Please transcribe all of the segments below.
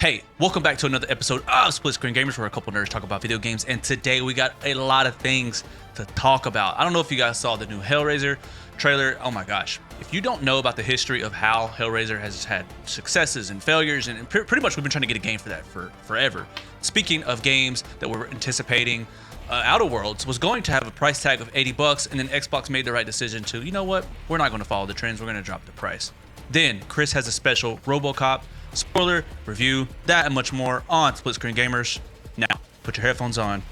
Hey, welcome back to another episode of Split Screen Gamers, where a couple nerds talk about video games. And today we got a lot of things to talk about. I don't know if you guys saw the new Hellraiser trailer. Oh my gosh. If you don't know about the history of how Hellraiser has had successes and failures, and pretty much we've been trying to get a game for that for forever. Speaking of games that we're anticipating, Outer Worlds was going to have a price tag of $80, and then Xbox made the right decision to, you know what, we're not going to follow the trends, we're going to drop the price. Then Chris has a special Robocop spoiler review, that and much more on Split Screen Gamers. Now, put your headphones on,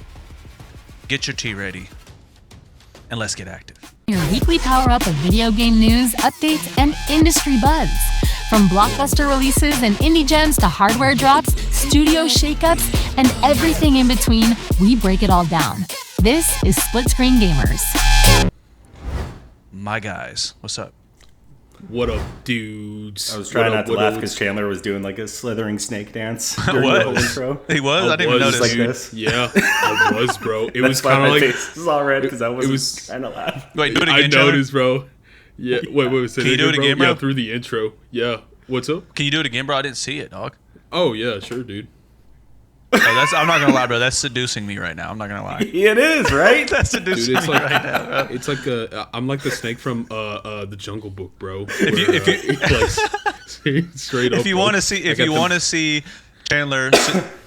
get your tea ready, and let's get active. Your weekly power-up of video game news, updates, and industry buzz. From blockbuster releases and indie gems to hardware drops, studio shakeups, and everything in between, we break it all down. This is Split Screen Gamers. My guys, what's up? What up, dudes? I was trying not to laugh because Chandler was doing like a slithering snake dance during What? the whole intro. He was? I didn't even notice. Like this. Yeah, I was, bro. It was That's why kind of my like face is all red because I was was trying to laugh. Wait, do it again, I Chandler. noticed, bro. Yeah, wait. Say Can you do it again, bro? Yeah, through the intro. Yeah. What's up? Can you do it again, bro? I didn't see it, dog. Oh yeah, sure, dude. Oh, I'm not gonna lie, bro. That's seducing me right now. I'm not gonna lie. It is, right? That's seducing Dude, it's me like right now, bro. it's like I'm like the snake from the Jungle Book, bro. If you straight up. If you want to see, I got see Chandler,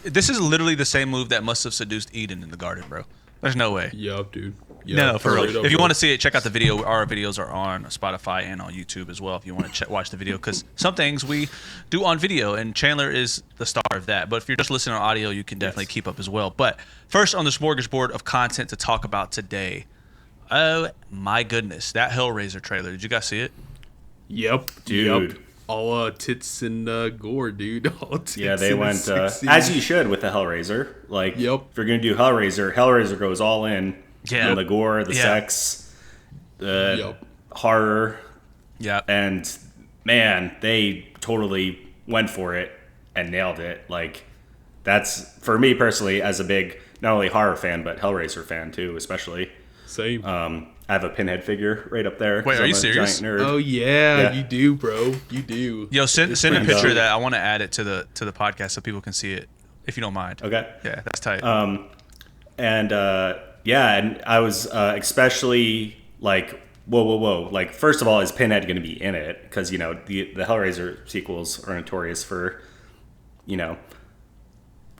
this is literally the same move that must have seduced Eden in the garden, bro. There's no way. Yup, dude. Yep, No, for straight real. up, If you bro. want to see it, check out the video. Our videos are on Spotify and on YouTube as well. If you want to watch the video, because some things we do on video, and Chandler is the star of that. But if you're just listening on audio, you can definitely keep up as well. But first, on this smorgasbord of content to talk about today, oh my goodness, that Hellraiser trailer. Did you guys see it? Yep, Dude. Yep. All tits and gore, dude. All tits Yeah, they and went sexy. as you should with the Hellraiser. Like, Yep. if you're gonna do Hellraiser goes all in. Yeah. On the gore, the Yeah. sex, the Yep. horror, Yeah. and man, they totally went for it and nailed it. Like, that's for me personally, as a big not only horror fan but Hellraiser fan too, especially. Same. I have a Pinhead figure right up there. 'cause Wait, are I'm you a serious? giant nerd. Oh yeah, Yeah. you do, bro. You do. Yo, send a pretty picture of dope. that. I want to add it to the podcast so people can see it, if you don't mind. Okay. Yeah, that's tight. And yeah, and I was especially like, whoa. Like, first of all, is Pinhead going to be in it? Because, you know, the Hellraiser sequels are notorious for, you know,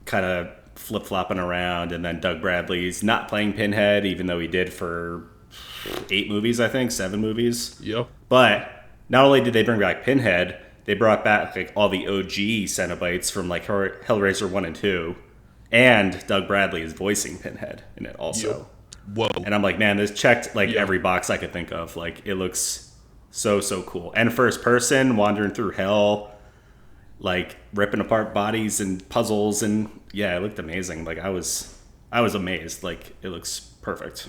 kind of flip-flopping around. And then Doug Bradley's not playing Pinhead, even though he did for 8 movies, I think, 7 movies. Yep. But not only did they bring back Pinhead, they brought back like all the OG Cenobites from like Hellraiser 1 and 2. And Doug Bradley is voicing Pinhead in it also. Yep. Whoa. And I'm like, man, this checked like Yeah. every box I could think of. Like, it looks so cool. And first person, wandering through hell, like ripping apart bodies and puzzles, and yeah, it looked amazing. Like, I was amazed. Like, it looks perfect.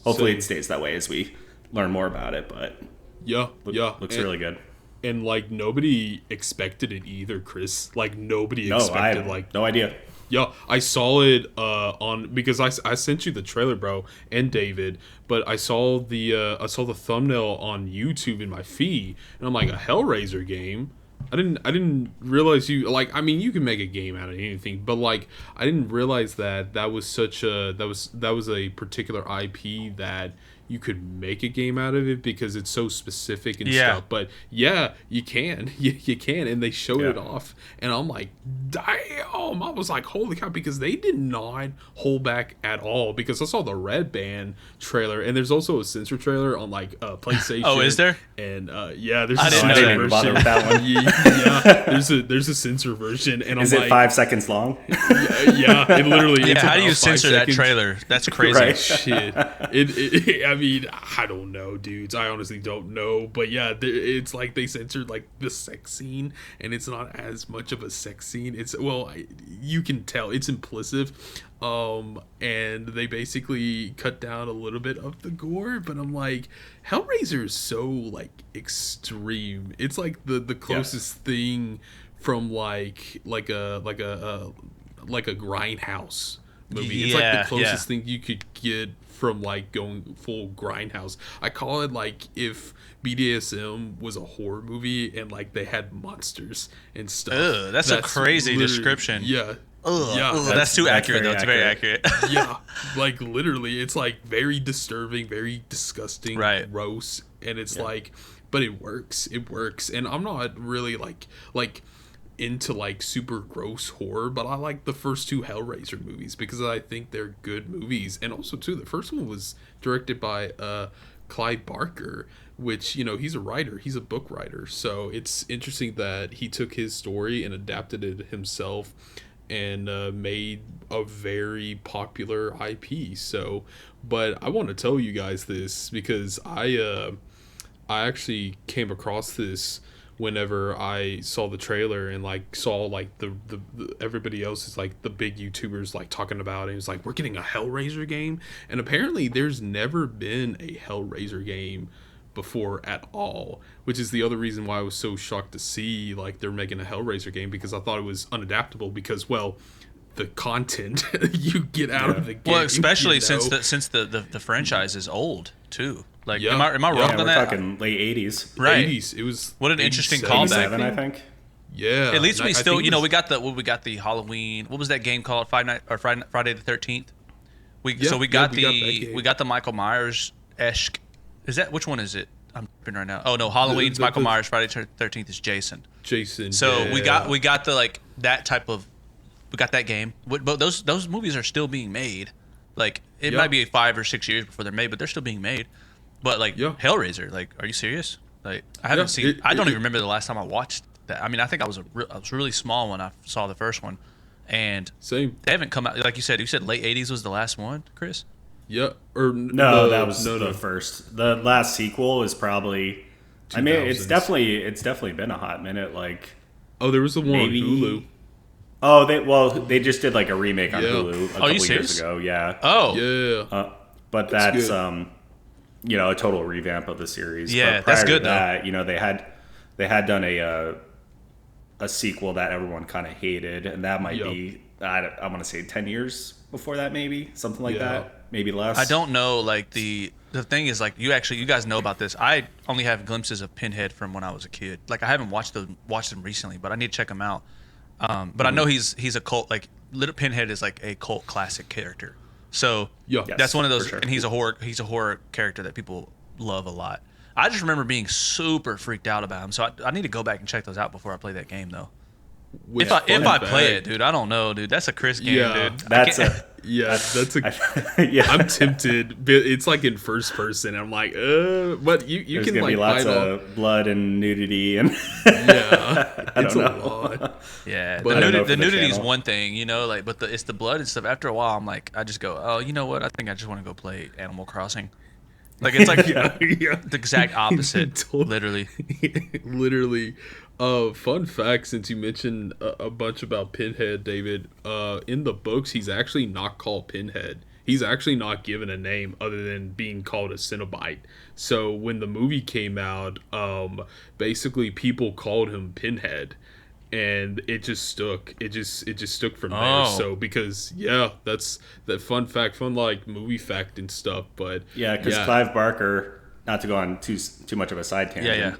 Hopefully Same. it stays that way as we learn more about it, but Yeah. Yeah. looks really good. And like nobody expected it either, Chris. Like nobody No, I expected have like no idea. yeah, I saw it on because I sent you the trailer, bro, and David, but I saw the thumbnail on YouTube in my feed, and I'm like, a Hellraiser game. I didn't realize you like. I mean, you can make a game out of anything, but like, I didn't realize that was such a that was a particular IP that you could make a game out of it because it's so specific and Yeah. stuff. But yeah, you can, you can, and they showed it Yeah. off, and I'm like, damn! I was like, holy cow, because they did not hold back at all. Because I saw the Red Band trailer, and there's also a censor trailer on like PlayStation. Oh, is there? And yeah, there's I a didn't know censor that. I didn't even bother version. with that one. Yeah, there's a censor version, and Is I'm it like, 5 seconds long? yeah, it literally. Yeah, it's how do you about 5 censor that seconds. trailer? That's crazy. Right. Shit. I mean, I don't know, dudes. I honestly don't know. But yeah, it's like they censored like the sex scene, and it's not as much of a sex scene. It's you can tell it's implicit. And they basically cut down a little bit of the gore, but I'm like, Hellraiser is so like extreme. It's like the closest thing from like a grindhouse movie. It's like the closest thing you could get from like going full grindhouse. I call it like if BDSM was a horror movie and like they had monsters and stuff. Ugh, that's a crazy description. Yeah. That's too accurate though. It's very accurate. Yeah, like literally, it's like very disturbing, very disgusting, right? Gross, and it's like, but it works. It works, and I'm not really like into like super gross horror, but I like the first two Hellraiser movies because I think they're good movies, and also too, the first one was directed by Clive Barker, which, you know, he's a writer, he's a book writer, so it's interesting that he took his story and adapted it himself and made a very popular IP. So, but I want to tell you guys this because I actually came across this whenever I saw the trailer and like saw like the everybody else is like the big YouTubers like talking about it. It was like, we're getting a Hellraiser game, and apparently there's never been a Hellraiser game before at all, which is the other reason why I was so shocked to see like they're making a Hellraiser game, because I thought it was unadaptable because, well, the content you get out of the game, well, especially you know? since the franchise is old too. Like, Yeah. am I wrong on that? We're talking late 80s. Right. 80s. It was What an interesting 87, callback. I think. Yeah. At least we I still, think you it know, was- we got the Halloween. What was that game called? Friday the 13th. We Yeah, so we got we got that the game. we got the Michael Myers esque. Is that, which one is it? I'm tripping right now. Oh no, Halloween's the- Michael the- Myers. Friday the 13th is Jason. Jason. So yeah. we got the like that type of, we got that game. But those movies are still being made. Like, it Yeah. might be 5 or 6 years before they're made, but they're still being made. But like, Yeah. Hellraiser, like, are you serious? Like, I haven't Yeah, seen. I don't even remember the last time I watched that. I mean, I think I was really small when I saw the first one, and Same. they haven't come out. Like you said late 80s was the last one, Chris. Yeah. Or No, that was no. the first. The last sequel is probably. I mean, it's 2000s. definitely been a hot minute. Like, Oh, there was the one maybe. on Hulu. Oh, they just did like a remake on Yeah. Hulu a Oh, you couple serious? years ago. Yeah. Oh, Yeah. But That's that's good. you know, a total revamp of the series. Yeah, but prior that's good, to that, you know, they had done a sequel that everyone kind of hated, and that might Yep. be I want to say 10 years before that, maybe something like Yeah. that, maybe less. I don't know. Like, the thing is, like, you guys know about this. I only have glimpses of Pinhead from when I was a kid. Like, I haven't watched them recently, but I need to check them out. But I know he's a cult. Like, Little Pinhead is like a cult classic character. So Yeah. Yes, that's one of those, for sure. and he's a horror character that people love a lot. I just remember being super freaked out about him. So I need to go back and check those out before I play that game, though. Which If I fun play fact- it, dude, I don't know, dude. That's a Chris game, Yeah. dude. That's I can't- a Yeah, that's a. yeah. I'm tempted, but it's like in first person. I'm like, but you There's can gonna like be lots bite of blood and nudity and Yeah, I it's don't a know. lot. Yeah, But I don't know for the the nudity is channel. one thing, you know, like, but it's the blood and stuff. After a while, I'm like, I just go, oh, you know what? I think I just want to go play Animal Crossing. Like, it's like Yeah. the exact opposite, Totally. literally. Literally. Fun fact, since you mentioned a bunch about Pinhead, David, in the books, he's actually not called Pinhead. He's actually not given a name other than being called a Cenobite. So when the movie came out, basically people called him Pinhead, and it just stuck. It just stuck from there. Oh. So because that's that fun fact, fun like movie fact and stuff. But yeah, because Clive Barker, not to go on too much of a side tangent.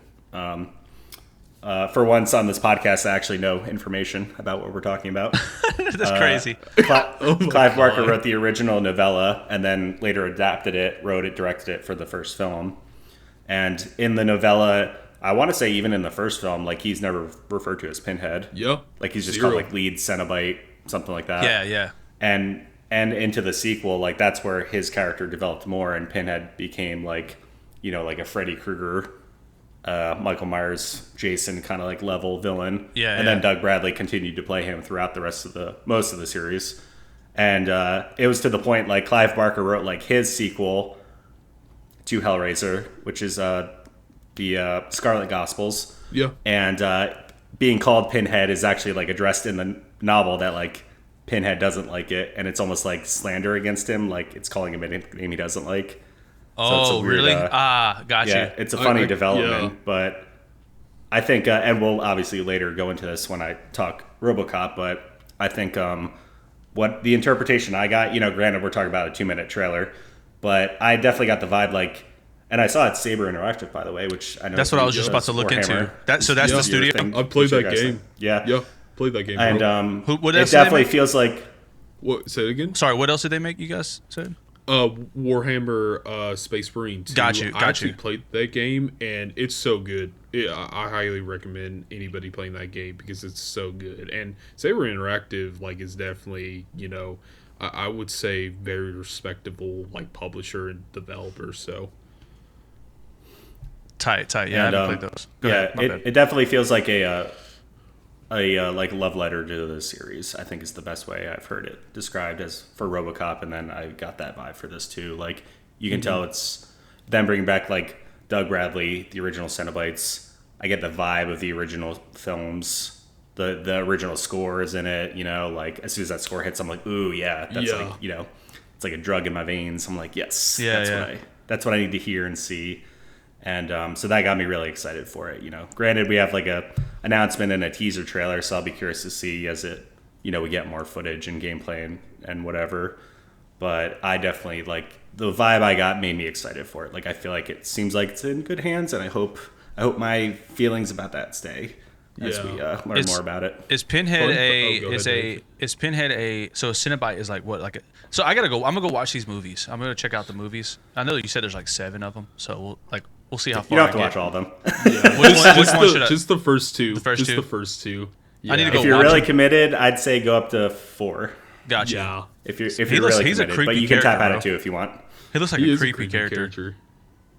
For once on this podcast, I actually know information about what we're talking about. That's crazy. Clive Barker wrote the original novella and then later adapted it, wrote it, directed it for the first film. And in the novella, I want to say even in the first film, like, he's never referred to as Pinhead. Yeah. Like, he's just Zero. called like lead Cenobite, something like that. Yeah. And into the sequel, like, that's where his character developed more, and Pinhead became like, you know, like a Freddy Krueger, Michael Myers, Jason kind of like level villain. Yeah, and then Doug Bradley continued to play him throughout the rest of most of the series. And it was to the point, like, Clive Barker wrote like his sequel to Hellraiser, which is the Scarlet Gospels. Yeah. And being called Pinhead is actually like addressed in the novel that like Pinhead doesn't like it, and it's almost like slander against him, like it's calling him a name he doesn't like. it's a Oh, weird, really? Got Yeah, you. it's a funny I- development, yeah. but I think, and we'll obviously later go into this when I talk RoboCop, but I think what the interpretation I got, granted we're talking about a 2-minute trailer, but I definitely got the vibe like, and I saw it Saber Interactive, by the way, which I know that's what I was just about to look into. So that's the studio. I played that game. Yeah, played that game. And what it else definitely feels like. What? Say it again. Sorry, what else did they make? You guys said. Warhammer Space Marine 2. Got you. I actually played that game, and it's so good. I highly recommend anybody playing that game because it's so good. And Saber Interactive, like, is definitely, I would say very respectable, like, publisher and developer. So tight. Yeah, I haven't played those. Go ahead. It definitely feels like a like love letter to the series. I think is the best way I've heard it described as for RoboCop, and then I got that vibe for this too. Like you can tell it's them bringing back like Doug Bradley, the original Cenobites. I get the vibe of the original films. The original score is in it. Like as soon as that score hits, I'm like, ooh yeah, that's like it's like a drug in my veins. I'm like, yes, that's what I need to hear and see. And so that got me really excited for it. Granted, we have like a announcement and a teaser trailer, so I'll be curious to see as it, we get more footage and gameplay and whatever. But I definitely like the vibe I got made me excited for it. Like I feel like it seems like it's in good hands, and I hope my feelings about that stay as we learn more about it. Is Pinhead is Pinhead a so Cenobite is like what like a, so I'm gonna go watch these movies. I'm gonna check out the movies. I know you said there's like 7 of them, so we'll see how far. You don't have to watch all of them. Just the first two. Just the first two. Yeah. I need to go. If you're really committed, I'd say go up to 4. Gotcha. Yeah. If you're really committed, but you can tap out it too if you want. He looks like a creepy character.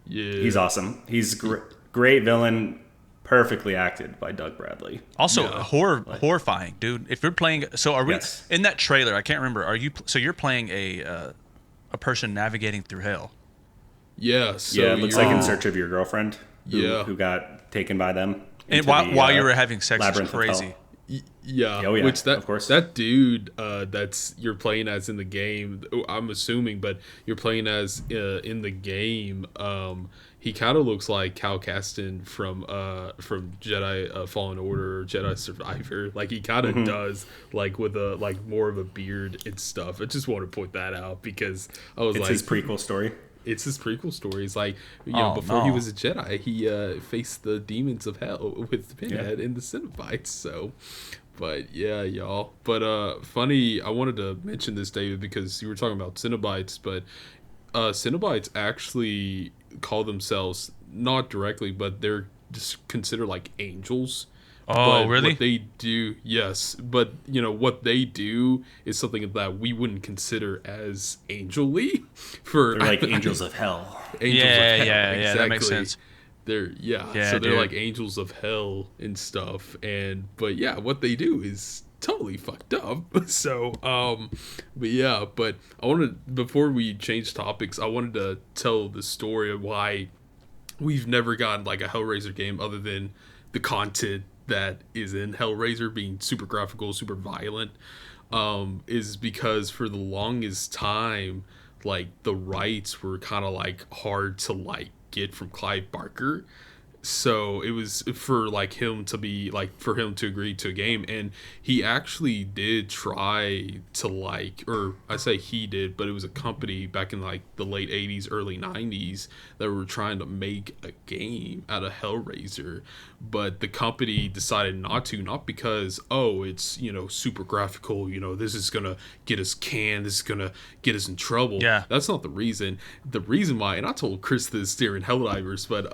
Yeah. He's awesome. He's great villain. Perfectly acted by Doug Bradley. Also, horrifying, dude. If you're playing, so are we in that trailer? I can't remember. Are you? So you're playing a person navigating through hell. Yeah. So it looks like in search of your girlfriend. Who got taken by them. And while you were having sex, it's crazy. Yeah. Oh yeah. Which of course. That dude that's you're playing as in the game. I'm assuming, but you're playing as in the game. He kind of looks like Cal Kasten from Jedi Fallen Order or Jedi Survivor. Like he kind of does, like with a more of a beard and stuff. I just want to point that out because it's his prequel story. It's his prequel story. It's like before he was a Jedi, he faced the demons of hell with Pinhead and the Cenobites. So, but yeah, y'all. But funny, I wanted to mention this, David, because you were talking about Cenobites, but Cenobites actually call themselves not directly, but they're just considered like angels. Oh, but really? What they do, yes. But, what they do is something that we wouldn't consider as angel-y. They're like angels of hell. Exactly. That makes sense. They're they're like angels of hell and stuff. But yeah, what they do is totally fucked up. So, but I wanted, before we change topics, I wanted to tell the story of why we've never gotten like a Hellraiser game other than the content that is in Hellraiser being super graphical, super violent, is because for the longest time, like the rights were kind of like hard to like get from Clive Barker. So it was for like him to be like for him to agree to a game, and he actually did try to like, or I say he did, but it was a company back in like the late 80s, early 90s that were trying to make a game out of Hellraiser, but the company decided not because it's super graphical, this is gonna get us canned, this is gonna get us in trouble. Yeah, that's not the reason. The reason why, and I told Chris this during Helldivers, but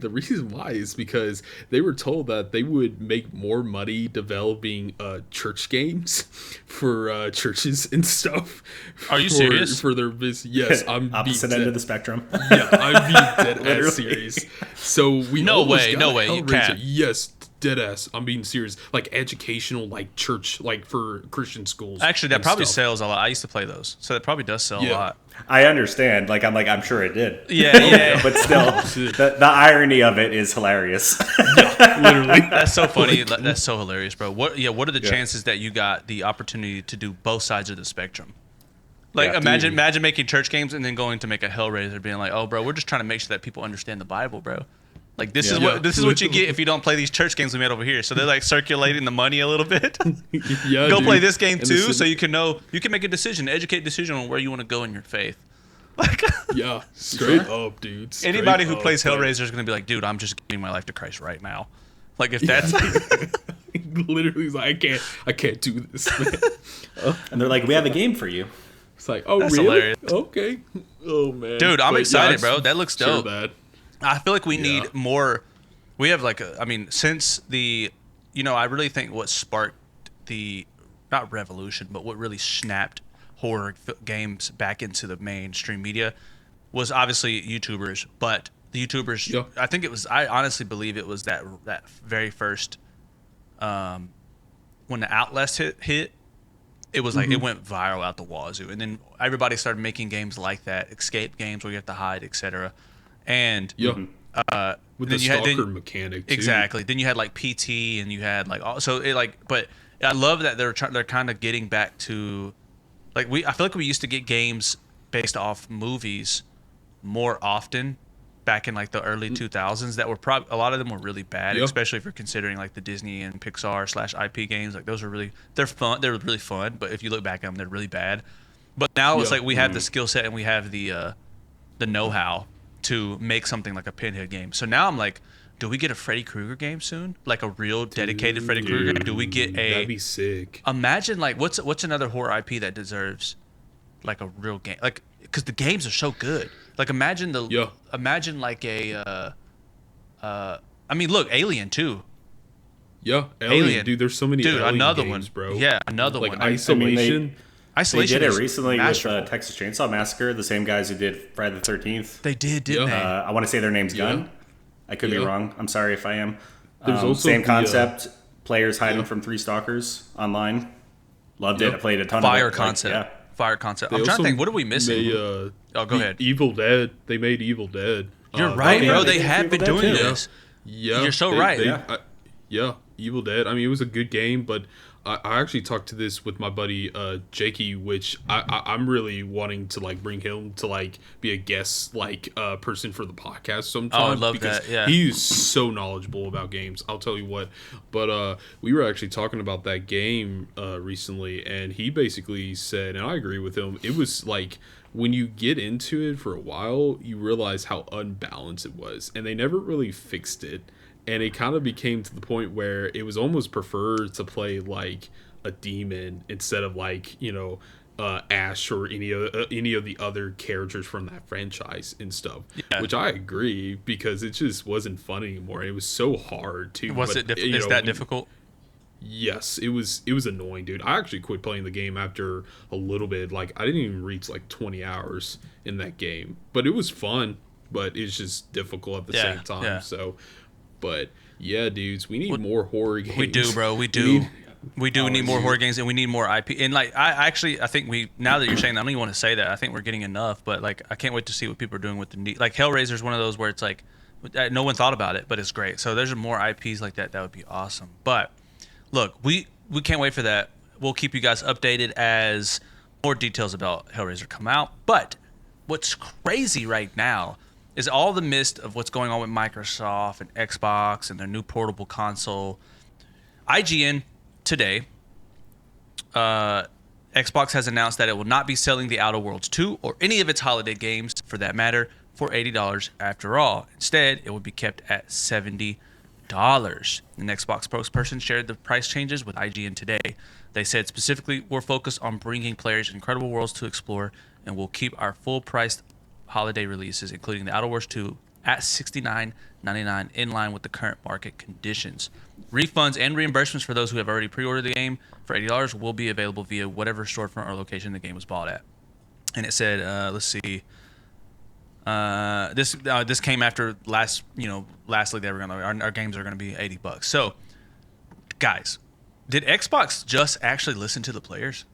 the reason why is because they were told that they would make more money developing church games for churches and stuff. Are you serious? For their business? Yes, I'm opposite end of the spectrum. Yeah, I'm being dead ass serious. So we no way, you can't. Yes, dead ass. I'm being serious. Like educational, like church, like for Christian schools. Actually, that probably sells a lot. I used to play those, so that probably does sell a lot. I understand. I'm sure it did. Yeah. But still, the irony of it is hilarious. Yeah, literally. That's so funny. That's so hilarious, bro. What are the chances that you got the opportunity to do both sides of the spectrum? Like, imagine making church games and then going to make a Hellraiser, being like, "Oh, bro, we're just trying to make sure that people understand the Bible, bro." Like this Yeah. is what you get if you don't play these church games we made over here. So they're like circulating the money a little bit. Yeah, Go dude. play this game And too, so you can make a decision, educate decision on where you want to go in your faith. Like Yeah, straight up, dude. Straight anybody who up, plays like, Hellraiser is gonna be like, dude, I'm just giving my life to Christ right now. Like if that's literally, he's like, I can't do this, man. And they're like, we have a game for you. It's like, oh, That's really? hilarious. Okay. Oh man, Dude, I'm But, excited, yeah, bro. That looks sure dope. that. I feel like we Yeah. need more. We have like since the, I really think what sparked the, not revolution, but what really snapped horror games back into the mainstream media was obviously YouTubers. But the YouTubers, Yeah. I honestly believe it was that very first, when the Outlast hit, it was like it went viral out the wazoo, and then everybody started making games like that, escape games where you have to hide, etc. And Yeah. With the then you had- stalker then- mechanic, too. exactly. Then you had like PT, and you had like but I love that they're kind of getting back to I feel like we used to get games based off movies more often back in like the early 2000s that were a lot of them were really bad, Yeah. especially if you're considering like the Disney and Pixar / IP games. Like those are they're fun, they're really fun, but if you look back at them, they're really bad. But now it's Yeah. like we have the skill set and we have the know-how to make something like a Pinhead game. So now I'm like, do we get a Freddy Krueger game soon? Like a real dedicated Freddy Krueger game? Do we get That'd be sick. imagine like what's another horror IP that deserves like a real game? Like because the games are so good. Like imagine like a I mean look, Alien too. Yeah, Alien. Dude, there's so many Dude, Alien another games, one, bro. Yeah, another like one. Isolation. They Isolation did it is recently masterful. with Texas Chainsaw Massacre, the same guys who did Friday the 13th. They didn't Yeah. they? I want to say their name's Yeah. Gunn. I could be Yeah. wrong. I'm sorry if I am. There's also same the, concept. Players hiding yeah. from three stalkers online. Loved it. Yeah. I played a ton Fire of it. concept. Like, Fire concept. They I'm trying to also think. What are we missing? They, Oh, go ahead. Evil Dead. They made Evil Dead. You're right, yeah, bro. they They did have been Evil Dead doing too. this. Yeah, You're so right. Yeah, Evil Dead. I mean, it was a good game, but I actually talked to this with my buddy Jakey, which I'm really wanting to like bring him to like be a guest like person for the podcast sometime. Oh, I love because that, yeah. he's so knowledgeable about games. I'll tell you what. But we were actually talking about that game recently, and he basically said, and I agree with him. It was like when you get into it for a while, you realize how unbalanced it was, and they never really fixed it. And it kind of became to the point where it was almost preferred to play like a demon instead of like, Ash or any of the other characters from that franchise and stuff. Yeah. Which I agree, because it just wasn't fun anymore. It was so hard too. Was But, it difficult? Is that difficult? Yes, it was annoying, dude. I actually quit playing the game after a little bit. Like I didn't even reach like 20 hours in that game. But it was fun, but it's just difficult at the same time. Yeah. So but yeah, dudes, we need more horror games. We do, bro. We do. We need more horror games, and we need more IP. And like, I think now that you're saying that, I don't even want to say that. I think we're getting enough, but like, I can't wait to see what people are doing with like Hellraiser is one of those where it's like, no one thought about it, but it's great. So there's more IPs like that. That would be awesome. But look, we can't wait for that. We'll keep you guys updated as more details about Hellraiser come out. But what's crazy right now is all the mist of what's going on with Microsoft and Xbox and their new portable console. IGN today, Xbox has announced that it will not be selling The Outer Worlds 2 or any of its holiday games, for that matter, for $80 after all. Instead, it will be kept at $70. An Xbox spokesperson shared the price changes with IGN today. They said specifically, we're focused on bringing players incredible worlds to explore, and we'll keep our full-priced holiday releases, including The Outer Worlds 2, at $69.99, in line with the current market conditions. Refunds and reimbursements for those who have already pre-ordered the game for $80 will be available via whatever storefront or location the game was bought at. And it said, let's see, this came after lastly they were our games are gonna be $80. So, guys, did Xbox just actually listen to the players?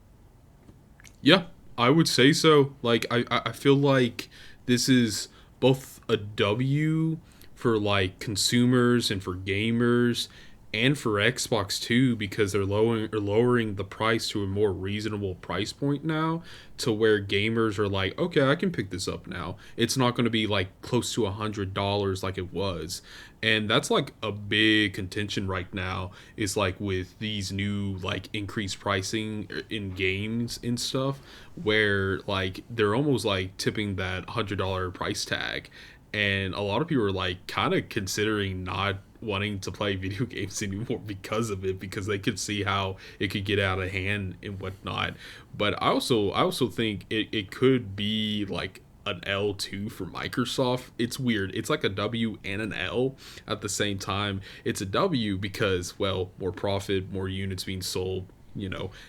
Yeah, I would say so. Like I feel like this is both a W for like consumers and for gamers, and for Xbox too, because they're lowering the price to a more reasonable price point now, to where gamers are like, okay, I can pick this up now. It's not going to be like close to $100 like it was, and that's like a big contention right now. Is like with these new like increased pricing in games and stuff, where like they're almost like tipping that $100 price tag, and a lot of people are like kind of considering not wanting to play video games anymore because of it, because they could see how it could get out of hand and whatnot. But I also think it could be like an L2 for Microsoft. It's weird. It's like a W and an L at the same time. It's a W because, well, more profit, more units being sold,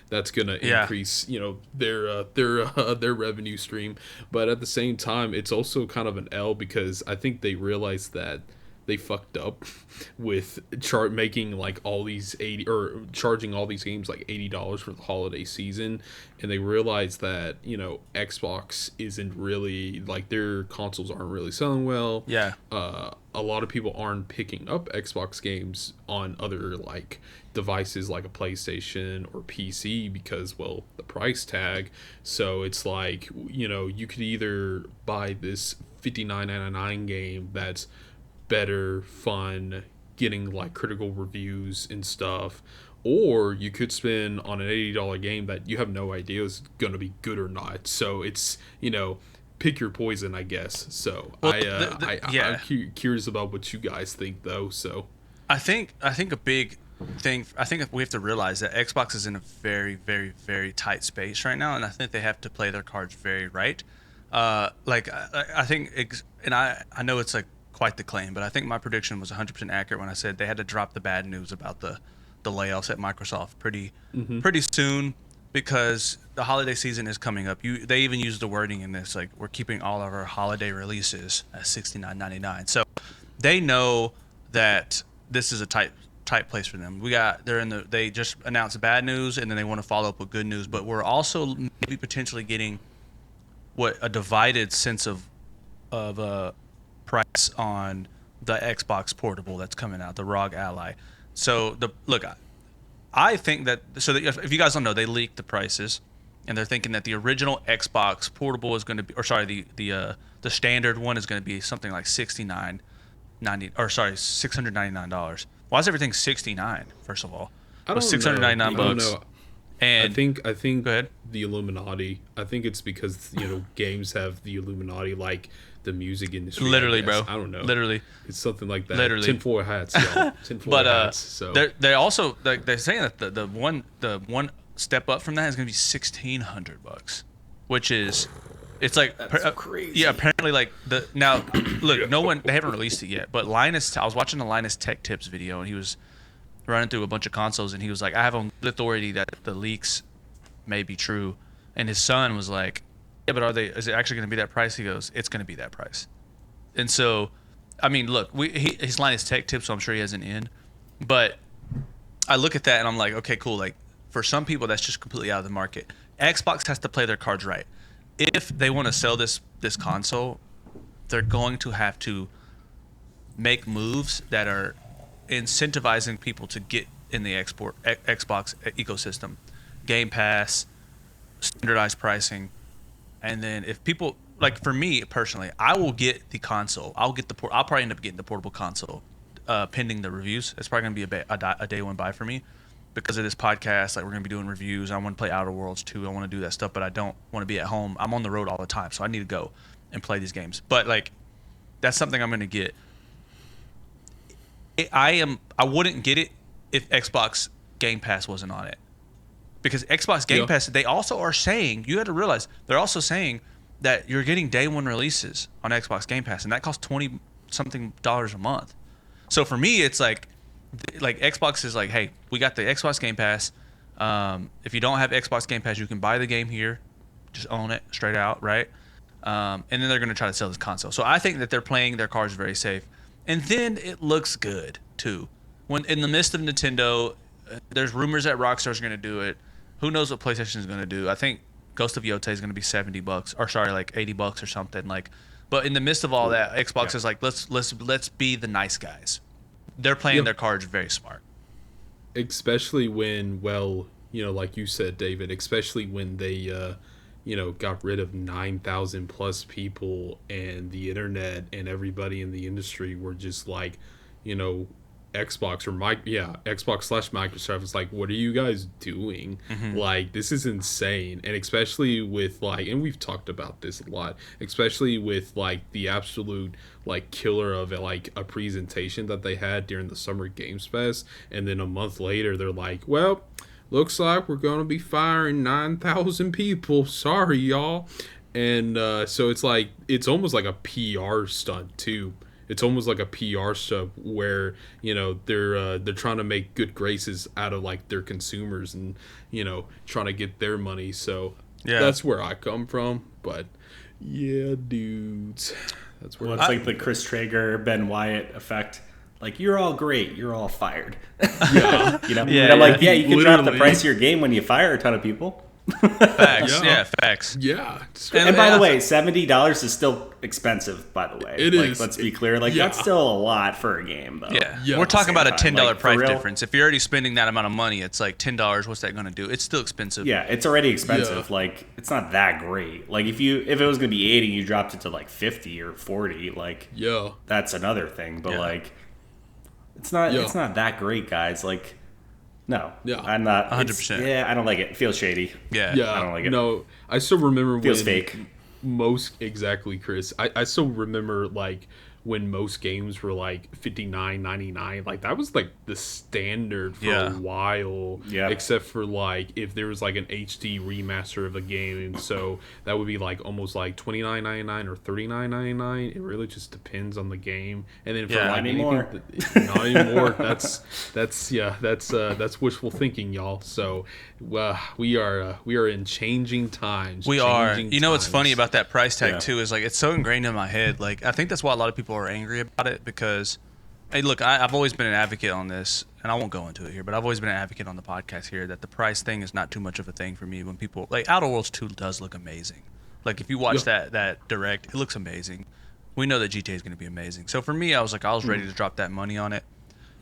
that's gonna increase their revenue stream. But at the same time, it's also kind of an L because I think they realized that they fucked up with making like all these charging all these games like $80 for the holiday season, and they realized that Xbox isn't really, like, their consoles aren't really selling well. A lot of people aren't picking up Xbox games on other like devices like a PlayStation or PC because, well, the price tag. So it's like, you could either buy this $59.99 game that's better, fun, getting like critical reviews and stuff, or you could spend on an $80 game that you have no idea is going to be good or not. So it's, pick your poison, I guess. So well, I'm curious about what you guys think though. So I think a big thing, I think we have to realize that Xbox is in a very, very, very tight space right now, and I think they have to play their cards very right. Like I think, and I know it's like quite the claim, but I think my prediction was 100% accurate when I said they had to drop the bad news about the layoffs at Microsoft pretty soon, because the holiday season is coming up. They even used the wording in this, like, we're keeping all of our holiday releases at $69.99. So they know that this is a tight place for them. They just announced bad news, and then they want to follow up with good news, but we're also maybe potentially getting a divided sense of price on the Xbox Portable that's coming out, the ROG Ally. So I think that, if you guys don't know, they leaked the prices, and they're thinking that the original Xbox Portable is going to be, or sorry, the standard one is going to be something like $699. Why is everything $69? First of all, I don't know. $699 bucks. Know. And I think go ahead. The Illuminati. I think it's because games have the Illuminati, like the music industry. Literally, bro. I don't know. Literally, it's something like that. Literally, tinfoil hats, y'all. Tinfoil hats. So they also, like, they're saying that the one step up from that is going to be $1,600, which is, it's like crazy. Yeah, apparently, like, they haven't released it yet, but I was watching the Linus Tech Tips video, and he was running through a bunch of consoles, and he was like, I have on good authority that the leaks may be true. And his son was like, yeah, but is it actually going to be that price? He goes, it's going to be that price. And so, I mean, look, his Linus Tech Tips, so I'm sure he has an in, but I look at that and I'm like, okay, cool. Like, for some people, that's just completely out of the market. Xbox has to play their cards right. If they want to sell this console, they're going to have to make moves that are incentivizing people to get in the Xbox ecosystem. Game Pass, standardized pricing, and then if people, like, for me personally, I will get the console. I'll probably end up getting the portable console, pending the reviews. It's probably gonna be a day one buy for me because of this podcast. Like, we're gonna be doing reviews. I want to play Outer Worlds 2. I want to do that stuff, but I don't want to be at home. I'm on the road all the time, so I need to go and play these games. But, like, that's something I'm gonna get. I wouldn't get it if Xbox Game Pass wasn't on it, because Xbox Game Pass, they also are saying, you have to realize, they're also saying that you're getting day one releases on Xbox Game Pass, and that costs $20 something a month. So for me, it's like Xbox is like, hey, we got the Xbox Game Pass. If you don't have Xbox Game Pass, you can buy the game here, just own it straight out, right? And then they're going to try to sell this console. So I think that they're playing their cards very safe. And then it looks good too. When in the midst of Nintendo, there's rumors that Rockstar's going to do it. Who knows what PlayStation is going to do? I think Ghost of Yotei is going to be $70, or sorry, like $80 or something. Like, but in the midst of all that, Xbox is like, let's be the nice guys. They're playing their cards very smart. especially when, well, like you said, David, especially when they got rid of 9,000 plus people, and the internet and everybody in the industry were just like, Xbox or Xbox/Microsoft was like, what are you guys doing? Like, this is insane. And especially with like, and we've talked about this a lot, especially with like the absolute like killer of like a presentation that they had during the Summer Games Fest, and then a month later they're like, well, looks like we're gonna be firing 9,000 people, sorry y'all. And so it's like, it's almost like a PR stunt too. It's almost like a PR stuff where they're trying to make good graces out of like their consumers, and trying to get their money. So that's where I come from. But yeah, dudes, that's where it's like the Chris Traeger, Ben Wyatt effect. Like, you're all great, you're all fired. Yeah, And I'm like, you can drop the price of your game when you fire a ton of people. Facts. Facts. Yeah. And by the way, $70 is still expensive, by the way. It is. Let's be clear. That's still a lot for a game, though. Yeah. We're talking about a $10 price difference. If you're already spending that amount of money, it's like $10. What's that going to do? It's still expensive. Yeah, it's already expensive. Yeah. Like, it's not that great. Like, if it was going to be 80, you dropped it to like 50 or 40. Like, that's another thing. But like, it's not that great, guys. Like, no. Yeah. I'm not 100%. Yeah, I don't like it. It feels shady. Yeah. I don't like it. No, I still remember feels fake. Exactly, Chris. I still remember like when most games were like $59.99. Like, that was like the standard for a while. Yeah. Except for like if there was like an HD remaster of a game, and so that would be like almost like $29.99 or $39.99. It really just depends on the game. And then for like anymore. Not anymore. That's wishful thinking, y'all. So we are in changing times. We are. You know what's funny about that price tag too is like, it's so ingrained in my head. Like, I think that's why a lot of people are angry about it, because, hey, look, I've always been an advocate on this, and I won't go into it here, but I've always been an advocate on the podcast here that the price thing is not too much of a thing for me. When people like, Outer Worlds 2 does look amazing. Like, if you watch that direct, it looks amazing. We know that GTA is going to be amazing. So for me, I was ready to drop that money on it.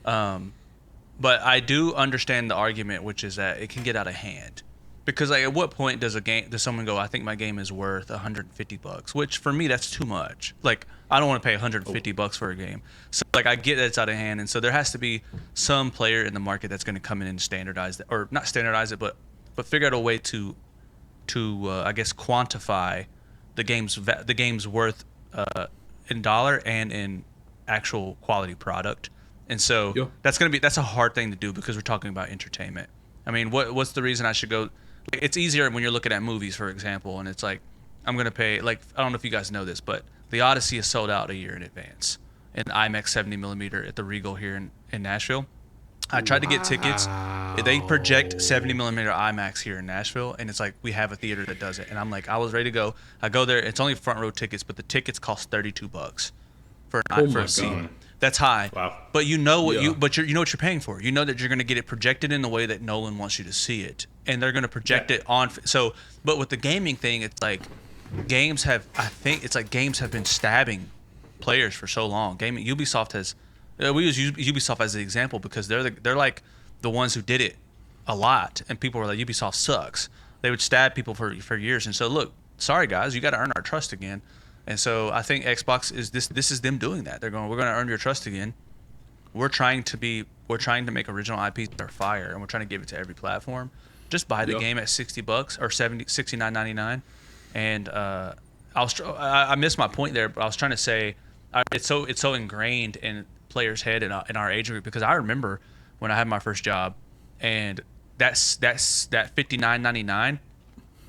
But I do understand the argument, which is that it can get out of hand. Because like, at what point does someone go, I think my game is worth $150? Which for me, that's too much. Like, I don't want to pay $150 for a game. So like, I get that it's out of hand, and so there has to be some player in the market that's going to come in and standardize it, or not standardize it, but figure out a way to I guess quantify the game's worth in dollar and in actual quality product. And so that's a hard thing to do, because we're talking about entertainment. I mean, what's the reason I should go? It's easier when you're looking at movies, for example, and it's like, I'm going to pay, like, I don't know if you guys know this, but The Odyssey is sold out a year in advance in IMAX 70mm at the Regal here in Nashville. I tried to get tickets. They project 70mm IMAX here in Nashville, and it's like, we have a theater that does it. And I'm like, I was ready to go. I go there. It's only front row tickets, but the tickets cost $32 for a seat. That's high. Wow. But you know what you know what you're paying for. You know that you're going to get it projected in the way that Nolan wants you to see it, and they're going to project it on. So, but with the gaming thing, it's like games have been stabbing players for so long. Ubisoft has. We use Ubisoft as the example because they're like the ones who did it a lot, and people were like, Ubisoft sucks. They would stab people for years, and so look, sorry guys, you got to earn our trust again. And so I think Xbox is this is them doing that. They're going, we're going to earn your trust again. We're trying to make original IPs that are fire, and we're trying to give it to every platform. Just buy the game at $60 or $69.99. And I missed my point there, but I was trying to say it's so ingrained in players' head in our age group, because I remember when I had my first job, and that $59.99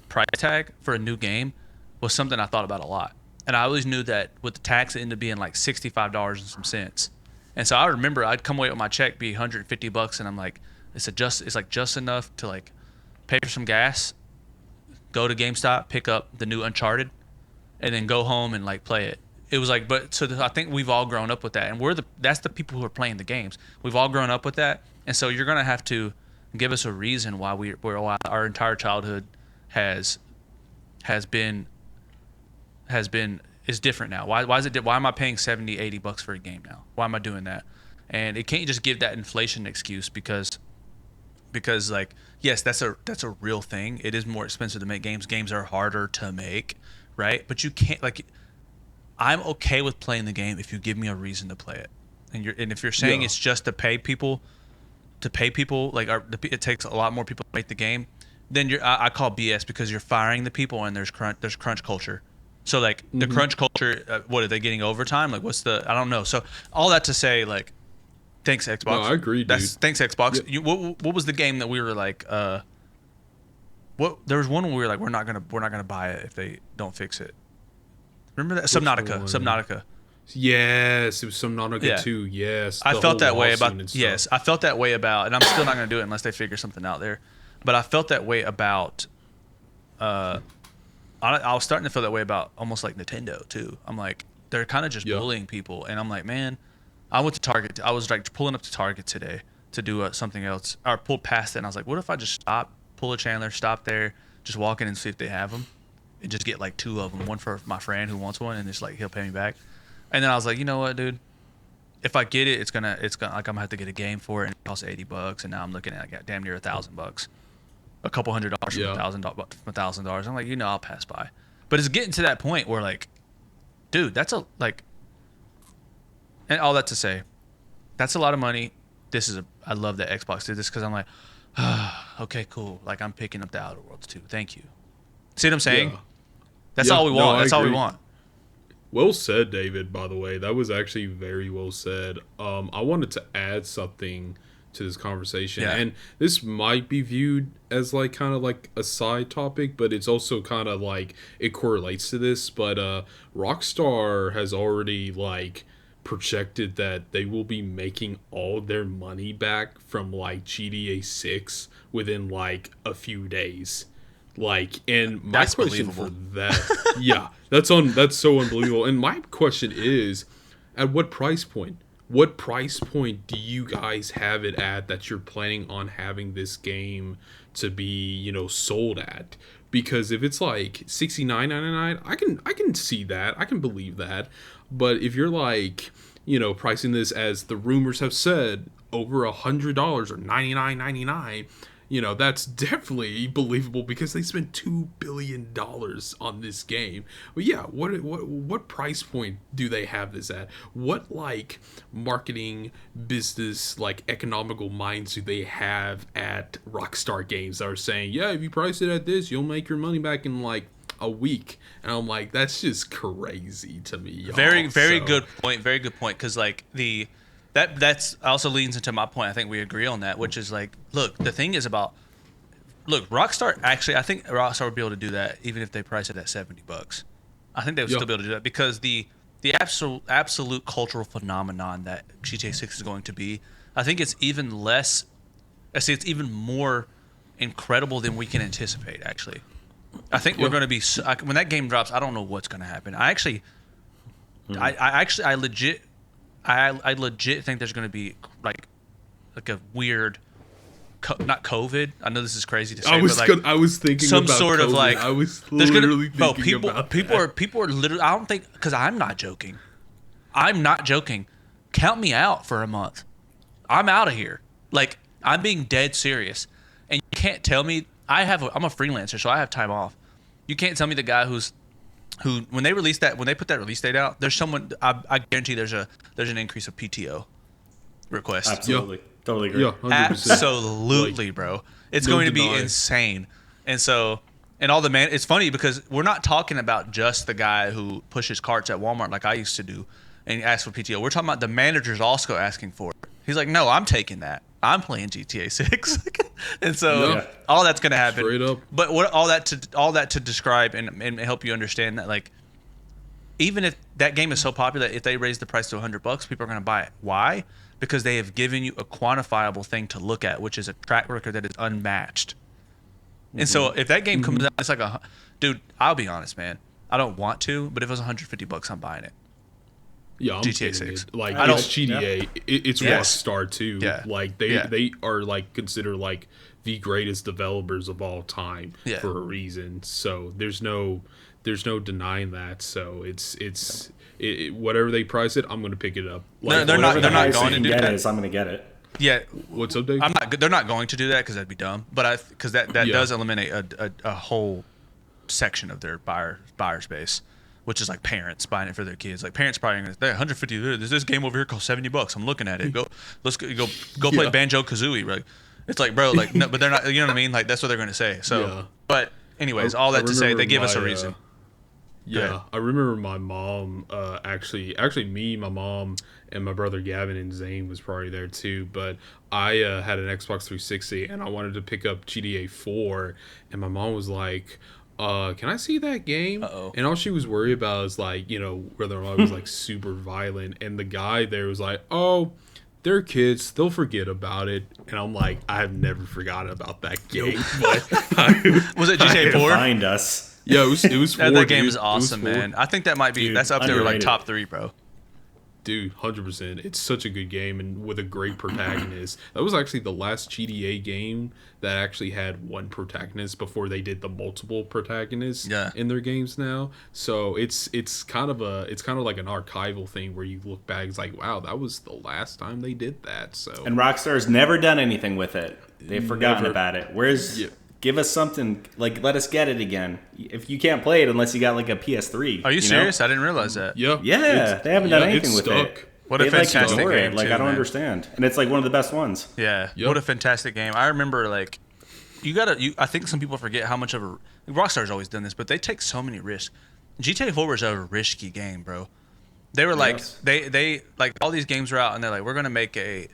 price tag for a new game was something I thought about a lot. And I always knew that with the tax, it ended up being like $65 and some cents. And so I remember I'd come away with my check be $150, and I'm like, it's just enough to like pay for some gas, go to GameStop, pick up the new Uncharted, and then go home and like play it. It was like, I think we've all grown up with that, and that's the people who are playing the games. We've all grown up with that, and so you're gonna have to give us a wreason why why our entire childhood is different now. Why is it? Why am I paying $70-$80 for a game now? Why am I doing that? And it can't just give that inflation excuse, because because like yes, that's a real thing. It is more expensive to make games. Games are harder to make, right? But you can't like. I'm okay with playing the game if you give me a reason to play it, and if you're saying it's just to pay people, like it takes a lot more people to make the game, then I call BS because you're firing the people and there's crunch culture. So like the crunch culture, what are they getting overtime? Like what's I don't know. So all that to say, like, thanks Xbox. No, I agree, dude. Thanks Xbox. Yeah. What was the game that we were like? What there was one where we were like, we're not gonna buy it if they don't fix it. Remember that Subnautica. Yes, it was Subnautica 2. Yes, I felt that way about. Yes, I felt that way about, and I'm still not gonna do it unless they figure something out there. But I felt that way about. I was starting to feel that way about almost like Nintendo too. I'm like, they're kind of just bullying people, and I'm like, man, I went to Target. I was like pulling up to Target today to do something else, or pulled past it, and I was like, what if I just pull a Chandler, stop there, just walk in and see if they have them, and just get like 2 of them, one for my friend who wants one, and just like he'll pay me back. And then I was like, you know what, dude? If I get it, it's gonna like I'm gonna have to get a game for it, and it costs $80, and now I'm looking at like damn near $1,000, a couple $100 from $1,000. I'm like, I'll pass by. But it's getting to that point where like, dude, that's and all that to say, that's a lot of money. I love that Xbox did this because I'm like, okay, cool. Like I'm picking up the Outer Worlds too. Thank you. See what I'm saying? Yeah. That's all we want. No, That's all we want. Well said, David, by the way. That was actually very well said. I wanted to add something to this conversation. Yeah. And this might be viewed as like kind of like a side topic, but it's also kind of like it correlates to this. But Rockstar has already like projected that they will be making all their money back from like GTA 6 within like a few days. Like, and my that's question believable. for that, yeah, that's so unbelievable. And my question is, at what price point? What price point do you guys have it at that you're planning on having this game to be, sold at? Because if it's like $69.99, I can see that, I can believe that. But if you're like, pricing this as the rumors have said over $100 or $99.99. That's definitely believable because they spent $2 billion on this game. But yeah, what price point do they have this at? What like marketing, business, like economical minds do they have at Rockstar Games that are saying, yeah, if you price it at this, you'll make your money back in like a week? And I'm like, that's just crazy to me, y'all. Very good point. Very good point. Because like that's also leads into my point. I think we agree on that, which is like, look, the thing is about, Rockstar actually, I think Rockstar would be able to do that even if they price it at $70. I think they would still be able to do that because the absolute cultural phenomenon that GTA 6 is going to be, I think it's even less. It's even more incredible than we can anticipate. Actually, I think we're going to be when that game drops. I don't know what's going to happen. I legit think there's going to be like a weird, not COVID. I know this is crazy to say, I was thinking some about sort COVID. of like I was literally thinking people, about people that. are literally. I don't think because I'm not joking. I'm not joking. Count me out for a month. I'm out of here. Like I'm being dead serious, and you can't tell me I'm a freelancer, so I have time off. You can't tell me the guy who when they put that release date out, there's someone I guarantee there's an increase of PTO requests. Absolutely. Totally agree. Yeah, 100%. Absolutely, bro. It's going to be insane. And so, and all it's funny because we're not talking about just the guy who pushes carts at Walmart like I used to do and asks for PTO. We're talking about the manager's also asking for it. He's like, no, I'm taking that. I'm playing GTA 6. And so all that's going to happen. Straight up. But what all that to describe and help you understand that, like, even if that game is so popular, if they raise the price to $100, people are going to buy it. Why? Because they have given you a quantifiable thing to look at, which is a track record that is unmatched. Mm-hmm. And so if that game comes out, it's like dude, I'll be honest, man. I don't want to, but if it was $150, I'm buying it. Yeah, I'm GTA 6. It. Like it's GTA, it's Rockstar too. Yeah. Like they are like considered like the greatest developers of all time for a reason. So there's no denying that. So it's whatever they price it, I'm going to pick it up. Like, they're not going to do that. I'm going to get it. Yeah, What's up, Dave? I'm not. They're not going to do that because that'd be dumb. But because that does eliminate a whole section of their buyers base, which is like parents buying it for their kids. Like parents probably going to say, 150. There's this game over here costs $70. I'm looking at it. Let's go play Banjo Kazooie. Like, it's like, bro, like no, but they're not. You know what I mean? Like that's what they're going to say. So, but anyways, all that to say, they give us a reason. Yeah, I remember my mom, actually me, my mom, and my brother Gavin and Zane was probably there too, but I had an Xbox 360 and I wanted to pick up GTA 4, and my mom was like, can I see that game? Uh-oh. And all she was worried about is like, you know, whether or not it was like super violent, and the guy there was like, oh, they're kids, they'll forget about it. And I'm like, I have never forgotten about that game. But Was it GTA 4? Find us. Yeah, it was 4. That game is It was awesome, 4. man. I think that might be, Dude, that's up there with like underrated. top 3, bro. Dude, 100%. It's such a good game and with a great protagonist. That was actually the last GTA game that actually had one protagonist before they did the multiple protagonists in their games now. So it's kind of like an archival thing where you look back, it's like, wow, that was the last time they did that. So And Rockstar's never done anything with it. They've forgotten about it. Give us something, like, let us get it again. If you can't play it unless you got like a PS3. Are you serious? I didn't realize that. Yeah, They haven't done anything with it. What a They fantastic ignore game, it. Like, too, I don't man. understand. And it's like one of the best ones. Yeah, Yep. what a fantastic game. I remember, like, I think some people forget how much of a, Rockstar's always done this, but they take so many risks. GTA 4 was a risky game, bro. They were like, Yes. they like, all these games were out, and they're like, we're going to make a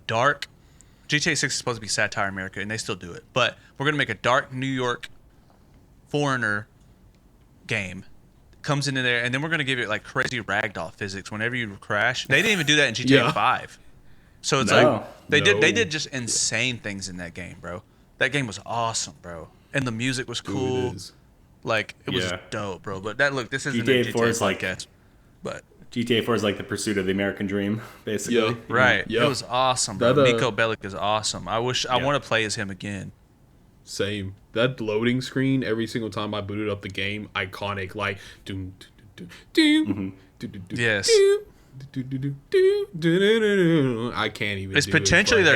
dark, GTA 6 is supposed to be satire America, and they still do it, but we're going to make a dark New York foreigner game. Comes into there, and then we're going to give it like crazy ragdoll physics whenever you crash. They didn't even do that in GTA 5. So it's like they did just insane things in that game, bro. That game was awesome, bro. And the music was cool. It is. Like, it was Yeah. dope, bro. But this isn't GTA a GTA 4 is like- podcast. But GTA 4 is like the pursuit of the American dream, basically. Yeah. right, Yeah. it was awesome, bro. That, Miko Bellic is awesome. I want to play as him again. Same. That loading screen every single time I booted up the game, iconic. Like, doom, doom, doom, doom, Yes. I can't even. It's do it, potentially but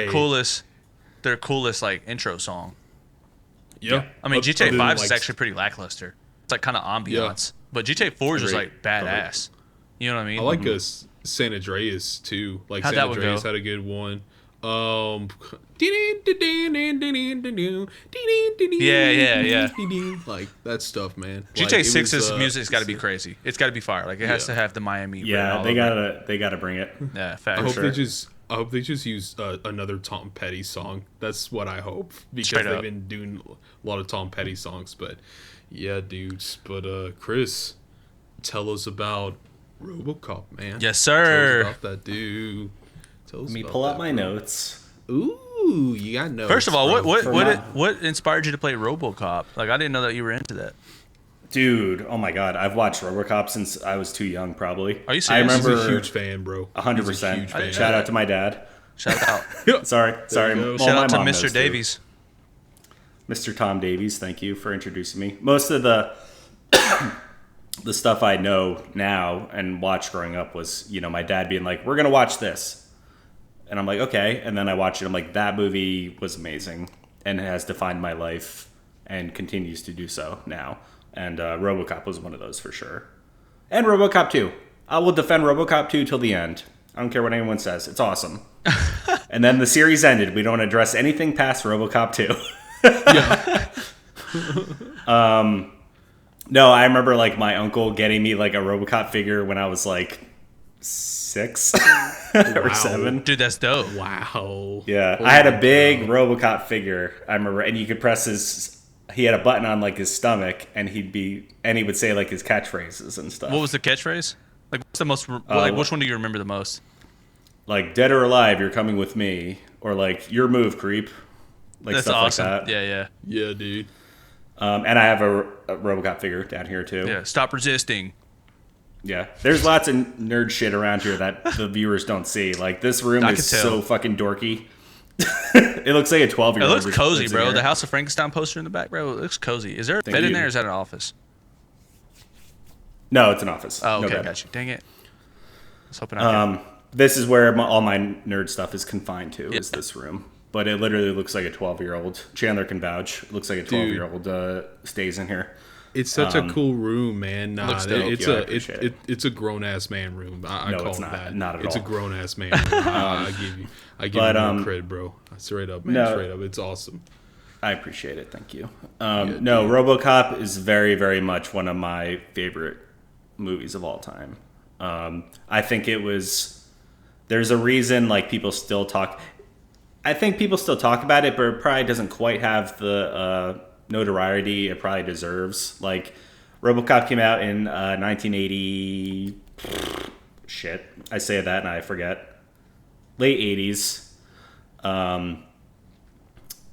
their hey. coolest like intro song. Yeah. I mean, GTA 5 is like, actually pretty lackluster. It's like kind of ambiance. But GTA 4 is just Agreed. like badass. You know what I mean? I like San Andreas too. Like How'd San that one Andreas go? had a good one. Yeah. Like that stuff, man. GTA Like, 6's music's got to be crazy. It's got to be fire. Like it has to have the Miami. written Yeah, all they over it. gotta bring it. Yeah, I fact. hope sure. I hope they just use another Tom Petty song. That's what I hope, because Straight they've up. been doing a lot of Tom Petty songs. But yeah, dudes. But Chris, tell us about RoboCop, man. Yes, Tell sir. us about that, dude. Tell us Let me about pull that, out my bro. notes. Ooh, you got notes. First of all, bro. what inspired you to play RoboCop? Like I didn't know that you were into that. Dude, oh my god, I've watched RoboCop since I was too young, probably. Are you I serious? He's remember a huge fan, bro. 100%. He's a huge fan. Shout out to my dad. Shout out. Sorry. There you go. Well, Shout my out to mom knows Mr. too. Davies. Mr. Tom Davies, thank you for introducing me. Most of the the stuff I know now and watched growing up was, you know, my dad being like, "We're gonna watch this," and I'm like, "Okay," and then I watched it. I'm like, "That movie was amazing and has defined my life and continues to do so now." And RoboCop was one of those for sure. And RoboCop 2. I will defend RoboCop 2 till the end. I don't care what anyone says. It's awesome. And then the series ended. We don't address anything past RoboCop 2. No, I remember like my uncle getting me like a RoboCop figure when I was like 6 or 7. Dude, that's dope. Wow. Yeah, I had a big RoboCop figure. I remember, and you could press his. He had a button on like his stomach, and he would say like his catchphrases and stuff. What was the catchphrase? Like what's the most? Like which one do you remember the most? Like "Dead or alive, you're coming with me," or like "Your move, creep," like That's stuff awesome. like that. Yeah. Yeah, dude. And I have a RoboCop figure down here too. Yeah. Stop resisting. Yeah, there's lots of nerd shit around here that the viewers don't see. Like this room I is could tell. so fucking dorky. It looks like a 12-year-old. It looks cozy, lives in bro. here. The House of Frankenstein poster in the back, bro. It looks cozy. Is there a Thank bed in you. there? Or is that an office? No, it's an office. Oh, No okay, bed. got you. Dang it. I was hoping I could. this is where all my nerd stuff is confined to, is this room. But it literally looks like a 12-year-old. Chandler can vouch. It looks like a 12-year-old stays in here. It's such a cool room, man. Nah, it's a grown ass man room. I No, call it's it not. that. Not at It's all. a grown ass man room. I give you more credit, bro. Straight up, man. No. Straight up. It's awesome. I appreciate it. Thank you. No, RoboCop is very, very much one of my favorite movies of all time. I think it was. There's a reason like people still talk. I think people still talk about it, but it probably doesn't quite have the notoriety it probably deserves. Like, RoboCop came out in 1980. Shit, I say that and I forget. Late 80s.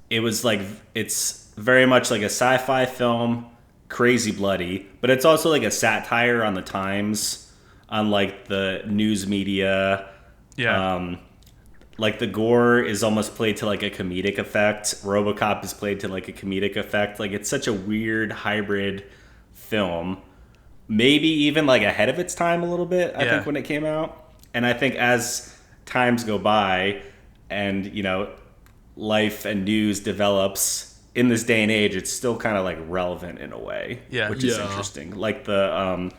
It was like, it's very much like a sci-fi film, crazy bloody, but it's also like a satire on the times, on like the news media. Yeah. Like the gore is almost played to like a comedic effect. RoboCop is played to like a comedic effect. Like, it's such a weird hybrid film. Maybe even like ahead of its time a little bit, I think, when it came out. And I think as times go by and, you know, life and news develops in this day and age, it's still kind of like relevant in a way, which is interesting. Like the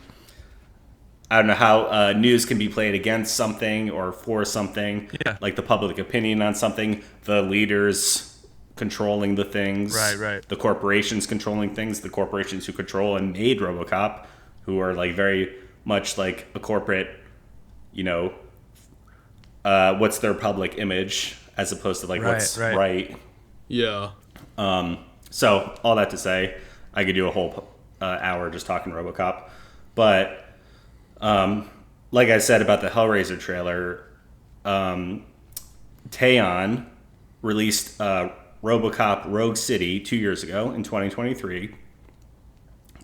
I don't know how news can be played against something or for something, like the public opinion on something, the leaders controlling the things, right, the corporations controlling things, the corporations who control and made RoboCop, who are like very much like a corporate, you know, what's their public image as opposed to like what's right. Yeah. So all that to say, I could do a whole hour just talking RoboCop, but like I said about the Hellraiser trailer, Teon released Robocop Rogue City 2 years ago in 2023.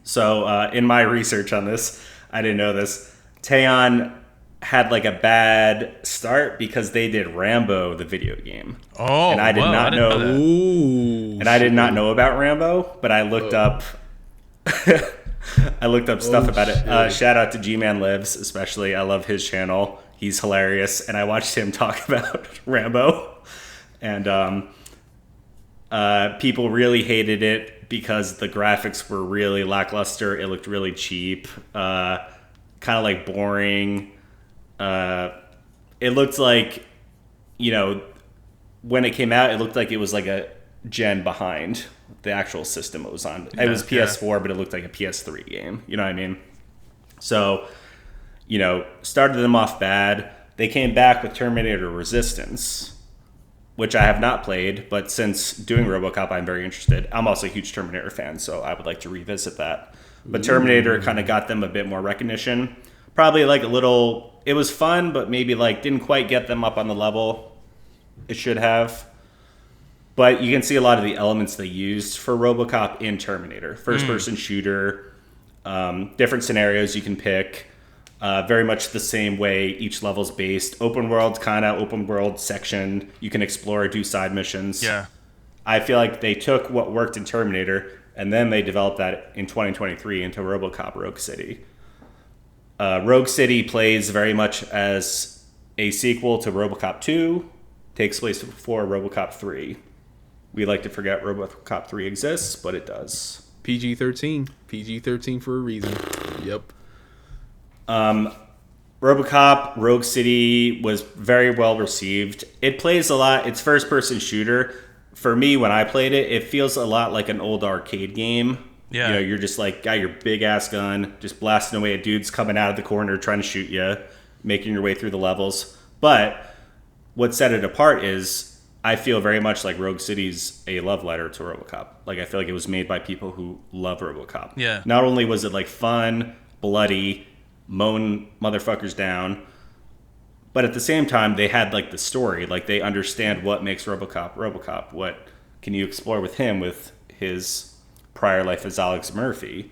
So in my research on this, I didn't know this. Teon had like a bad start because they did Rambo, the video game. Oh, and I did not know. Ooh, and I did not know about Rambo, but I looked up. I looked up stuff about it. Shout out to G-Man Lives, especially. I love his channel. He's hilarious, and I watched him talk about Rambo. And people really hated it because the graphics were really lackluster. It looked really cheap, kind of like boring. It looked like, you know, when it came out, it looked like it was like a gen behind the actual system it was on. It was PS4, but it looked like a PS3 game. You know what I mean? So, you know, started them off bad. They came back with Terminator Resistance, which I have not played, but since doing RoboCop, I'm very interested. I'm also a huge Terminator fan, so I would like to revisit that. But Terminator kind of got them a bit more recognition. Probably like a little, it was fun, but maybe like didn't quite get them up on the level it should have. But you can see a lot of the elements they used for RoboCop in Terminator. First-person shooter, different scenarios you can pick, very much the same way each level's based. Open world, kind of open world section. You can explore, do side missions. Yeah. I feel like they took what worked in Terminator, and then they developed that in 2023 into RoboCop Rogue City. Rogue City plays very much as a sequel to RoboCop 2, takes place before RoboCop 3. We like to forget RoboCop 3 exists, but it does. PG-13. PG-13 for a reason. Yep. RoboCop Rogue City was very well received. It plays a lot. It's first-person shooter. For me, when I played it, it feels a lot like an old arcade game. Yeah. You know, you're just like, got your big-ass gun, just blasting away at dudes coming out of the corner trying to shoot you, making your way through the levels. But what set it apart is I feel very much like Rogue City's a love letter to RoboCop. Like, I feel like it was made by people who love RoboCop. Yeah. Not only was it like fun, bloody, mowing motherfuckers down, but at the same time they had like the story. Like, they understand what makes RoboCop RoboCop. What can you explore with him, with his prior life as Alex Murphy?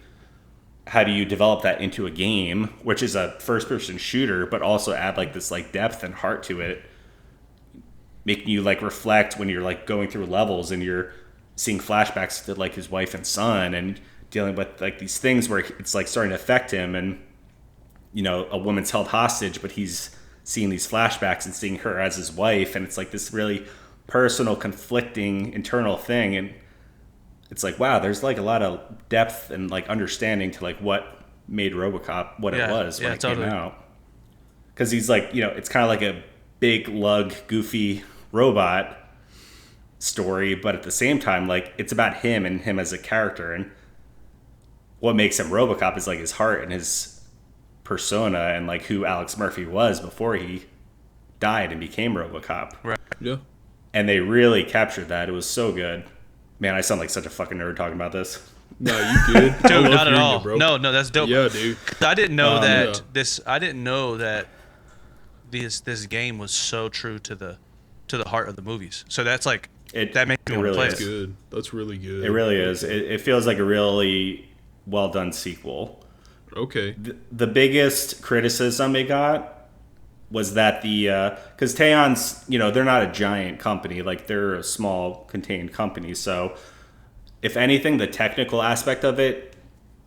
How do you develop that into a game, which is a first-person shooter, but also add like this like depth and heart to it, making you like reflect when you're like going through levels and you're seeing flashbacks to like his wife and son and dealing with like these things where it's like starting to affect him, and you know, a woman's held hostage, but he's seeing these flashbacks and seeing her as his wife, and it's like this really personal, conflicting, internal thing, and it's like, wow, there's like a lot of depth and like understanding to like what made RoboCop what it was when it came out. Because he's like, it's kind of like a big lug, goofy robot story, but at the same time, like it's about him and him as a character, and what makes him RoboCop is like his heart and his persona and like who Alex Murphy was before he died and became RoboCop. Right. Yeah. And they really captured that. It was so good. Man, I sound like such a fucking nerd talking about this. No, you good. Dude, not at all. No, that's dope. Yeah, dude. I didn't know that I didn't know that this game was so true to the heart of the movies. So that's like that makes me want to play it. That's good. That's really good. It really is. It feels like a really well done sequel. Okay. The biggest criticism it got was that because Teon's, they're not a giant company, like they're a small contained company. So if anything, the technical aspect of it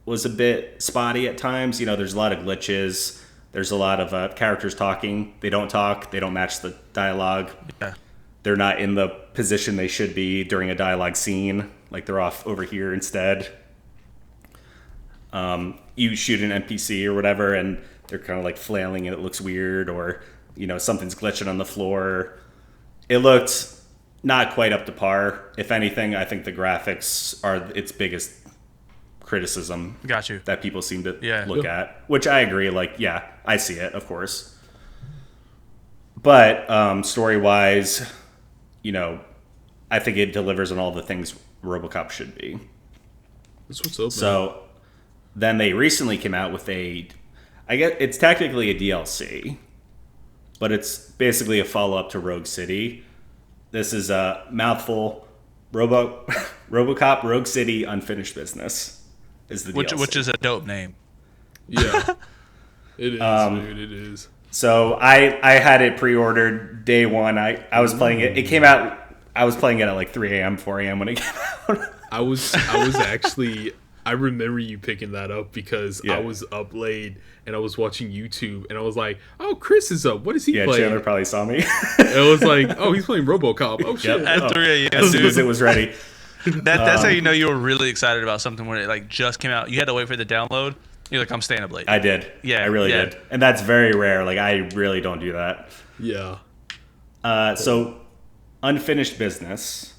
was a bit spotty at times. There's a lot of glitches. There's a lot of characters talking. They don't talk. They don't match the dialogue. Yeah. They're not in the position they should be during a dialogue scene. Like they're off over here instead. You shoot an NPC or whatever, and they're kind of like flailing and it looks weird, or something's glitching on the floor. It looked not quite up to par. If anything, I think the graphics are its biggest criticism. Got you. That people seem to look at, which I agree. Like, yeah, I see it, of course. But story wise, I think it delivers on all the things RoboCop should be. That's what's up, man. So then they recently came out with I guess it's technically a DLC, but it's basically a follow-up to Rogue City. This is a mouthful. RoboCop Rogue City Unfinished Business is the DLC. Which is a dope name. Yeah. It is, dude. It is. So I had it pre-ordered day one. I was playing it. It came out. I was playing it at like 3 a.m., 4 a.m. when it came out. I was actually... I remember you picking that up because I was up late and I was watching YouTube and I was like, "Oh, Chris is up. What is he playing?" Yeah, Chandler probably saw me. It was like, "Oh, he's playing RoboCop. Oh shit!" At 3 a.m. As soon as it was ready. That's how you know you were really excited about something when it like just came out. You had to wait for the download. You're like, "I'm staying up late." I did. Yeah, I really did, and that's very rare. Like I really don't do that. Yeah. So, Unfinished Business.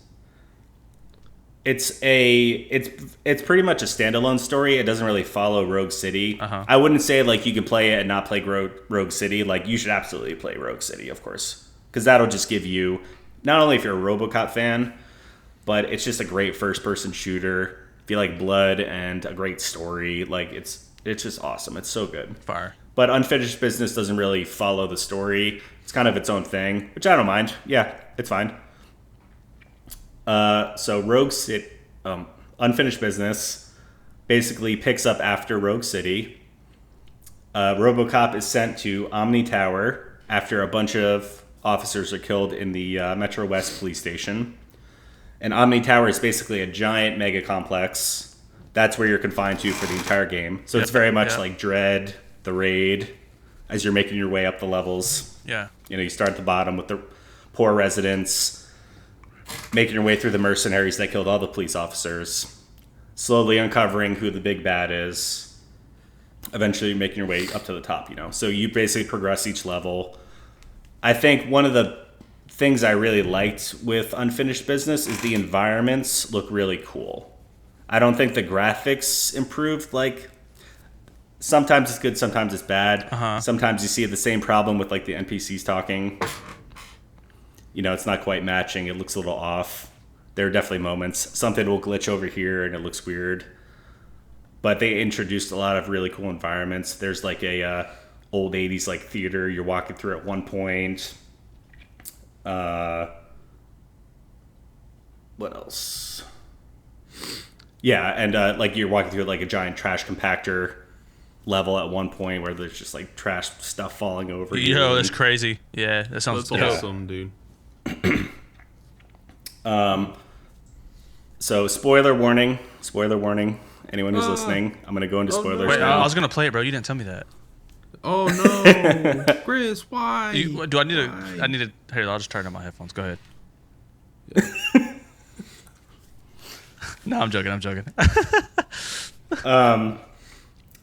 It's pretty much a standalone story. It doesn't really follow Rogue City. I wouldn't say like you can play it and not play Rogue City. Like you should absolutely play Rogue City, of course, because that'll just give you not only if you're a RoboCop fan, but it's just a great first-person shooter. If you like blood and a great story, like it's just awesome. It's so good. Fire. But Unfinished Business doesn't really follow the story. It's kind of its own thing, which I don't mind. Yeah, it's fine. So Rogue City, Unfinished Business, basically picks up after Rogue City. RoboCop is sent to Omni Tower after a bunch of officers are killed in the Metro West police station. And Omni Tower is basically a giant mega complex. That's where you're confined to for the entire game. So it's very much like Dread, The Raid, as you're making your way up the levels. Yeah. You start at the bottom with the poor residents, making your way through the mercenaries that killed all the police officers, slowly uncovering who the big bad is, eventually making your way up to the top, So you basically progress each level. I think one of the things I really liked with Unfinished Business is the environments look really cool. I don't think the graphics improved. Like, sometimes it's good, sometimes it's bad. Sometimes you see the same problem with like the NPCs talking. It's not quite matching. It looks a little off. There are definitely moments. Something will glitch over here and it looks weird. But they introduced a lot of really cool environments. There's like a old 80s like theater you're walking through at one point. What else? Yeah, and like you're walking through like a giant trash compactor level at one point where there's just like trash stuff falling over you. Yo, that's crazy. Yeah, that sounds awesome, dude. So spoiler warning. Anyone who's listening, I'm gonna go into spoilers. Wait, now. I was gonna play it, bro. You didn't tell me that. Oh no, Chris, why? Do I need to? I need to. Here, I'll just turn on my headphones. Go ahead. No, I'm joking.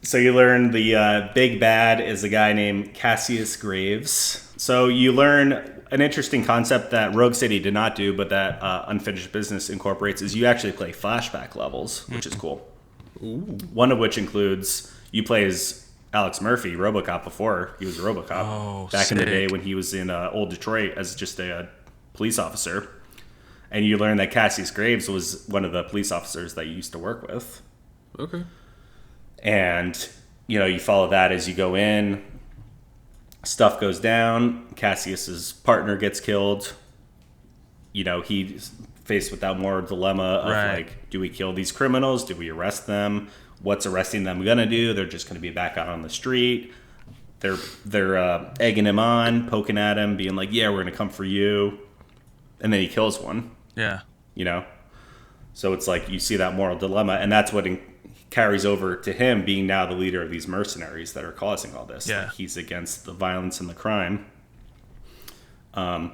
So you learn the big bad is a guy named Cassius Graves. So you learn an interesting concept that Rogue City did not do, but that Unfinished Business incorporates, is you actually play flashback levels, which is cool. Ooh. One of which includes you play as Alex Murphy, Robocop, before he was Robocop. Back in the day when he was in old Detroit as just a police officer. And you learn that Cassius Graves was one of the police officers that you used to work with. Okay. And, you follow that as you go in. Stuff goes down. Cassius's partner gets killed. He's faced with that moral dilemma of, do we kill these criminals? Do we arrest them? What's arresting them going to do? They're just going to be back out on the street. They're egging him on, poking at him, being like, yeah, we're going to come for you. And then he kills one. Yeah. So it's like you see that moral dilemma, and that's what carries over to him being now the leader of these mercenaries that are causing all this. Yeah. Like he's against the violence and the crime. And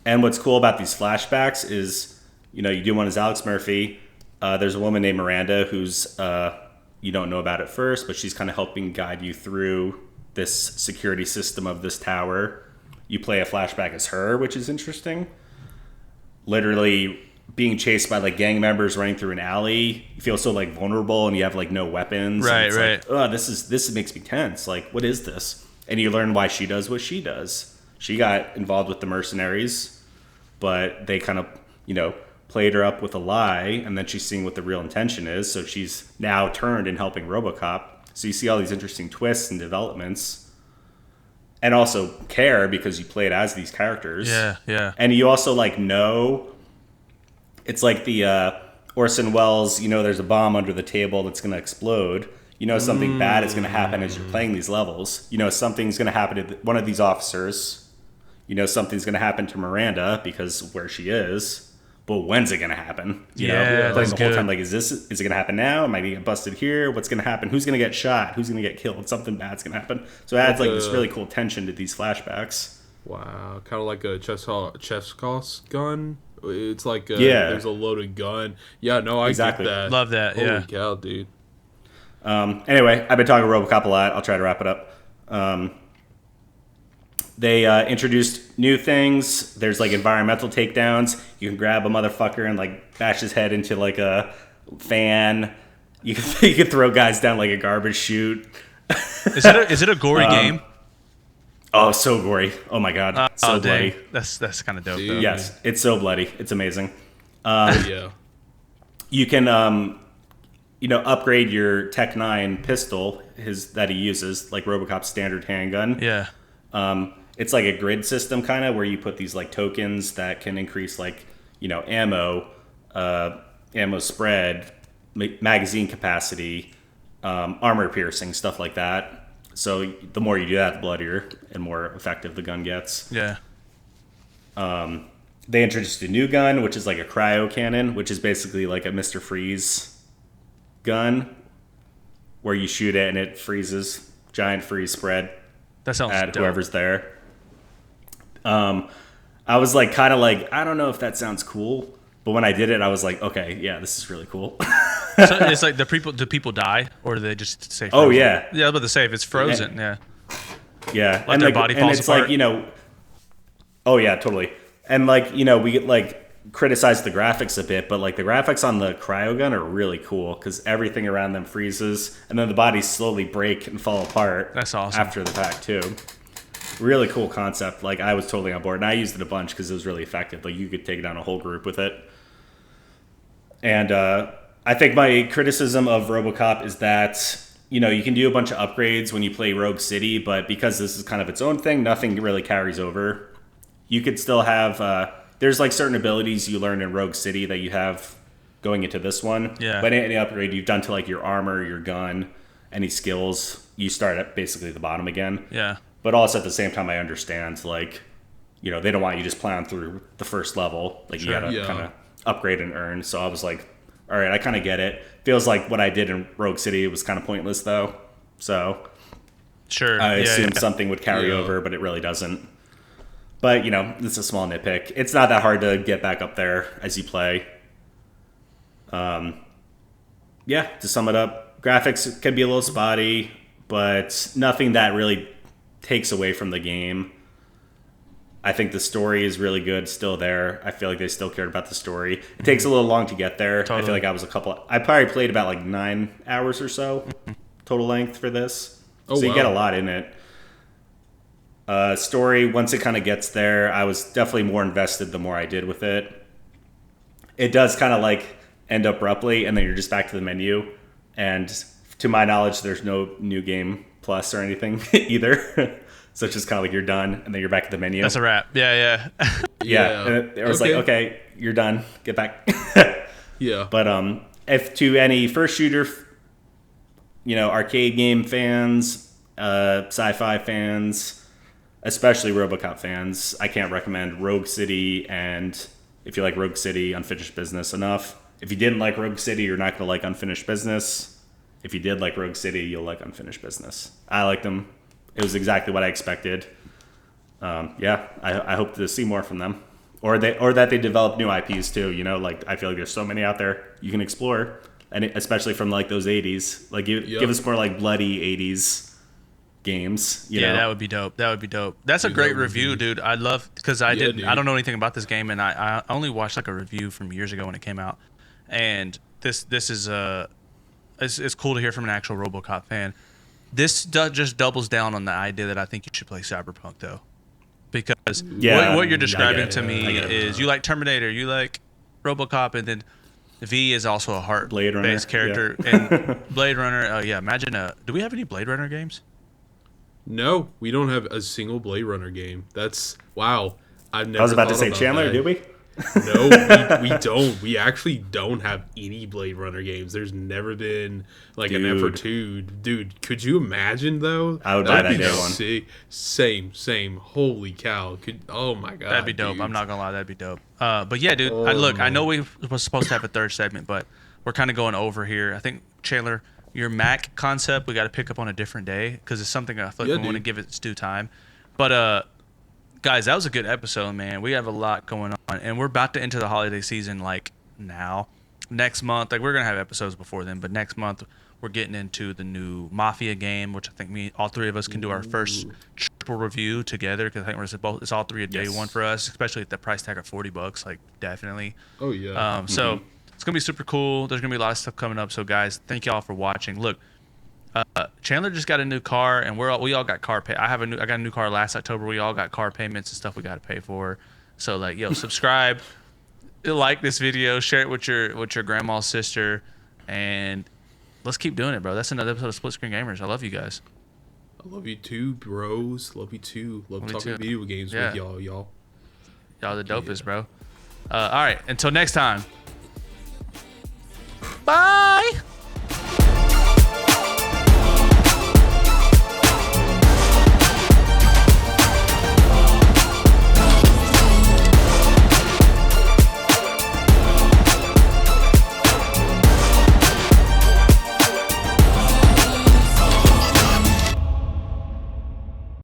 what's cool about these flashbacks is, you do one as Alex Murphy. There's a woman named Miranda who's you don't know about at first, but she's kind of helping guide you through this security system of this tower. You play a flashback as her, which is interesting. Literally being chased by gang members running through an alley, you feel so vulnerable, and you have no weapons. Right. Oh, this makes me tense. What is this? And you learn why she does what she does. She got involved with the mercenaries, but they kind of played her up with a lie, and then she's seeing what the real intention is. So she's now turned and helping Robocop. So you see all these interesting twists and developments. And also care because you played as these characters. Yeah. And you also know it's like the Orson Welles, there's a bomb under the table that's going to explode. Something bad is going to happen as you're playing these levels. Something's going to happen to one of these officers. Something's going to happen to Miranda because of where she is. But when's it going to happen? Yeah, playing the whole time is it going to happen now? Am I going to get busted here? What's going to happen? Who's going to get shot? Who's going to get killed? Something bad's going to happen. So it adds this really cool tension to these flashbacks. Wow, kind of like a Chekhov's gun. It's like there's a loaded gun. Yeah, no, I get that. Love that. Holy cow, dude. Anyway, I've been talking Robocop a lot. I'll try to wrap it up. They introduced new things. There's environmental takedowns. You can grab a motherfucker and bash his head into a fan. You can throw guys down like a garbage chute. Is it a gory game? Oh, so gory. Oh my god. So bloody. That's kind of dope, Dude. though. Yes, it's so bloody. It's amazing. Yeah. You can upgrade your Tech 9 pistol that he uses, like Robocop's standard handgun. Yeah. It's like a grid system kind of where you put these tokens that can increase ammo spread, magazine capacity, armor piercing, stuff like that. So the more you do that, the bloodier and more effective the gun gets. Yeah. They introduced a new gun, which is a cryo cannon, which is basically a Mr. Freeze gun where you shoot it and it freezes. Giant freeze spread. That sounds at dope. whoever's there. I was kind of I don't know if that sounds cool, but when I did it, I was okay, yeah, this is really cool. So it's do people die, or do they just stay frozen? Oh yeah, but the if it's frozen, yeah. And their body falls it's apart. Oh yeah, totally. And we get criticize the graphics a bit, but the graphics on the cryo gun are really cool because everything around them freezes, and then the bodies slowly break and fall apart. That's awesome. After the fact too. Really cool concept. I was totally on board, and I used it a bunch because it was really effective. You could take down a whole group with it. And I think my criticism of Robocop is that you can do a bunch of upgrades when you play Rogue City, but because this is kind of its own thing, nothing really carries over. You could still have there's certain abilities you learn in Rogue City that you have going into this one. Yeah. But any upgrade you've done to your armor, your gun, any skills, you start at basically the bottom again. Yeah. But also at the same time, I understand, they don't want you just plowing through the first level. You gotta kind of upgrade and earn. So I was all right, I kind of get it. Feels like what I did in Rogue City was kind of pointless, though. So Sure. I assumed yeah. something would carry Yeah. over, but it really doesn't. But, you know, it's a small nitpick. It's not that hard to get back up there as you play. Yeah, to sum it up, graphics can be a little spotty, but nothing that really takes away from the game. I think the story is really good, still there. I feel like they still cared about the story. It takes a little long to get there. Totally. I feel like I probably played about like 9 hours or so total length for this. Oh, so you wow. get a lot in it. Story, once it kind of gets there, I was definitely more invested the more I did with it. It does kind of like end abruptly, and then you're just back to the menu. And to my knowledge, there's no new game plus or anything either. So it's just kind of like you're done, and then you're back at the menu. That's a wrap. Yeah. Yeah. And it was like, okay, you're done. Get back. Yeah. But if to any first shooter, arcade game fans, sci-fi fans, especially Robocop fans, I can't recommend Rogue City. And if you like Rogue City, Unfinished Business enough. If you didn't like Rogue City, you're not going to like Unfinished Business. If you did like Rogue City, you'll like Unfinished Business. I liked them. It was exactly what I expected. I hope to see more from them, or that they develop new IPs too. Like I feel like there's so many out there you can explore, and especially from like those '80s. Like give us more like bloody '80s games. You know? That would be dope. That's a Dude, great that would review, be- dude. I love because I dude. don't know anything about this game, and I only watched like a review from years ago when it came out, and this is it's cool to hear from an actual RoboCop fan. This just doubles down on the idea that I think you should play Cyberpunk though, because what you're describing to me is you like Terminator, you like RoboCop, and then V is also a Blade Runner, heart-based character, and Blade Runner. Imagine do we have any Blade Runner games? No, we don't have a single Blade Runner game. That's wow. I've never. I was about to thought say about Chandler. that. Do we? No, we don't. We actually don't have any Blade Runner games. There's never been like an F or two. Dude, could you imagine though? I would buy that be day one. sick. Same. Holy cow! Oh my god. That'd be dope. dude. I'm not gonna lie, that'd be dope. But yeah, dude. I know we were supposed to have a third segment, but we're kind of going over here. I think Chandler, your Mac concept, we got to pick up on a different day because it's something I feel like we want to give it its due time. But guys, that was a good episode, man. We have a lot going on, and we're about to enter the holiday season like now. Next month, like we're gonna have episodes before then, but next month we're getting into the new Mafia game, which I think all three of us can do our first triple review together because I think it's all three a day one for us, especially at the price tag of $40. Like definitely. Oh yeah. So it's gonna be super cool. There's gonna be a lot of stuff coming up. So guys, thank y'all for watching. Look. Chandler just got a new car, and we all got car pay. I got a new car last October. We all got car payments and stuff we got to pay for. So like, subscribe, like this video, share it with your grandma's sister, and let's keep doing it, bro. That's another episode of Split Screen Gamers. I love you guys. I love you too, bros. Love you too. Love talking video games with y'all. Y'all the dopest, bro. All right, until next time. Bye.